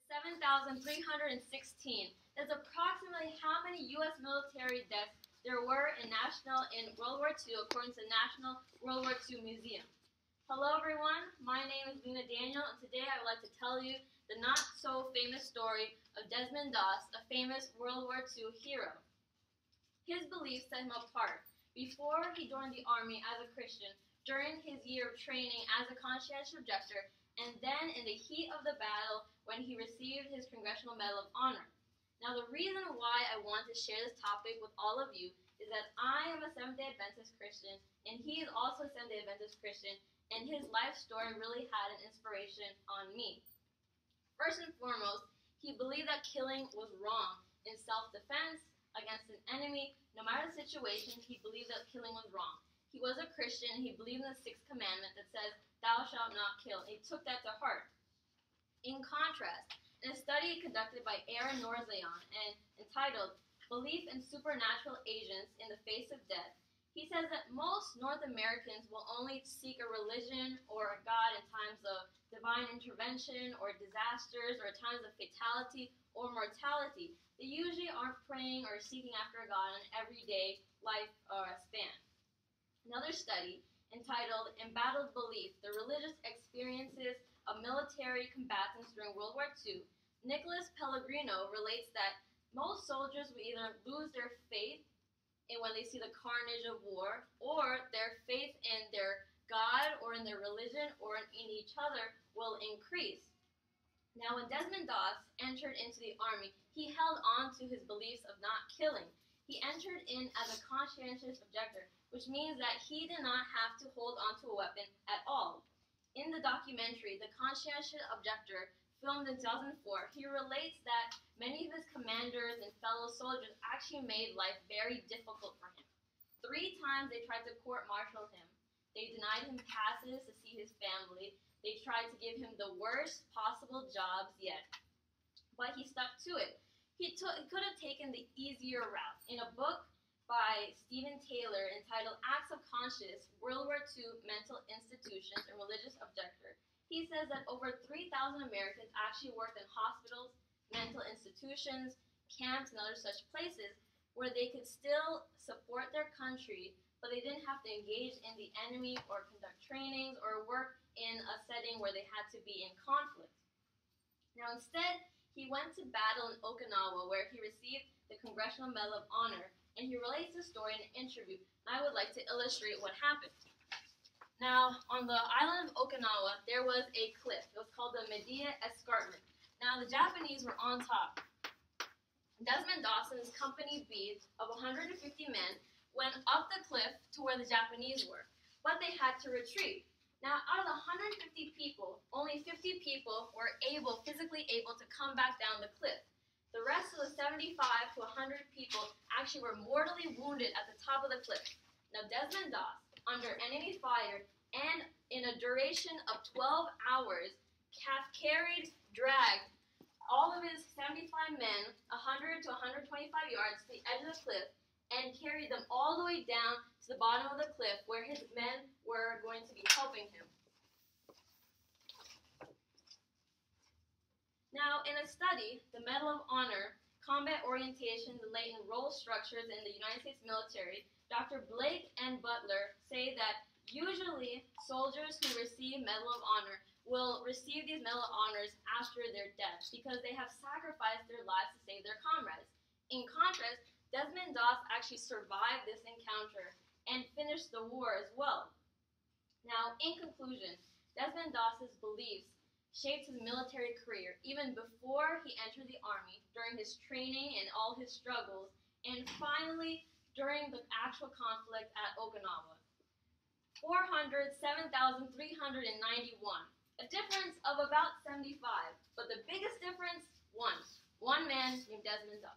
7,316. That's approximately how many U.S. military deaths there were in World War II, according to the National World War II Museum. Hello, everyone. My name is Lena Daniel, and today I would like to tell you the not-so-famous story of Desmond T, a famous World War II hero. His beliefs set him apart. Before he joined the Army as a Christian, during his year of training as a conscientious objector, and then in the heat of the battle when he received his Congressional Medal of Honor. Now, the reason why I want to share this topic with all of you is that I am a Seventh-day Adventist Christian, and he is also a Seventh-day Adventist Christian, and his life story really had an inspiration on me. First and foremost, he believed that killing was wrong. In self-defense, against an enemy, no matter the situation, he believed that killing was wrong. He was a Christian, and he believed in the sixth commandment that says, "Thou shalt not kill." And he took that to heart. In contrast, in a study conducted by Aaron Norzeon and entitled "Belief in Supernatural Agents in the Face of Death," he says that most North Americans will only seek a religion or a God in times of divine intervention or disasters or times of fatality or mortality. They usually aren't praying or seeking after God in everyday life span. Another study entitled "Embattled Belief: The Religious Experiences of Military Combatants During World War II," Nicholas Pellegrino relates that most soldiers will either lose their faith when they see the carnage of war, or their faith in their God or in their religion or in each other will increase. Now, when Desmond T entered into the Army, he held on to his beliefs of not killing. He entered in as a conscientious objector, which means that he did not have to hold on to a weapon at all. In the documentary, The Conscientious Objector, filmed in 2004, he relates that many of his commanders and fellow soldiers actually made life very difficult for him. 3 times they tried to court-martial him. They denied him passes to see his family. They tried to give him the worst possible jobs yet. But he stuck to it. He could have taken the easier route. In a book by Stephen Taylor entitled "Acts of Conscience, World War II Mental Institutions and Religious Objector," he says that over 3,000 Americans actually worked in hospitals, mental institutions, camps, and other such places where they could still support their country, but they didn't have to engage in the enemy or conduct trainings or work in a setting where they had to be in conflict. Now, instead, he went to battle in Okinawa, where he received the Congressional Medal of Honor, and he relates the story in an interview, and I would like to illustrate what happened. Now, on the island of Okinawa, there was a cliff. It was called the Medea Escarpment. Now, the Japanese were on top. Desmond Dawson's Company B of 150 men went up the cliff to where the Japanese were, but they had to retreat. Now, out of the 150 people, only 50 people were physically able to come back down the cliff. The rest of the 75 to 100 people actually were mortally wounded at the top of the cliff. Now, Desmond T, under enemy fire and in a duration of 12 hours, dragged all of his 75 men 100 to 125 yards to the edge of the cliff and carried them all the way down to the bottom of the cliff where his men were going to be helping him. Now, in a study, the Medal of Honor, Combat Orientation, the Latent Role Structures in the United States Military, Dr. Blake and Butler say that usually soldiers who receive Medal of Honor will receive these Medal of Honors after their death because they have sacrificed their lives to save their comrades. In contrast, Desmond T actually survived this encounter and finished the war as well. Now, in conclusion, Desmond T's beliefs shaped his military career even before he entered the Army, during his training and all his struggles, and finally during the actual conflict at Okinawa. 7,391. A difference of about 75, but the biggest difference, one man named Desmond T.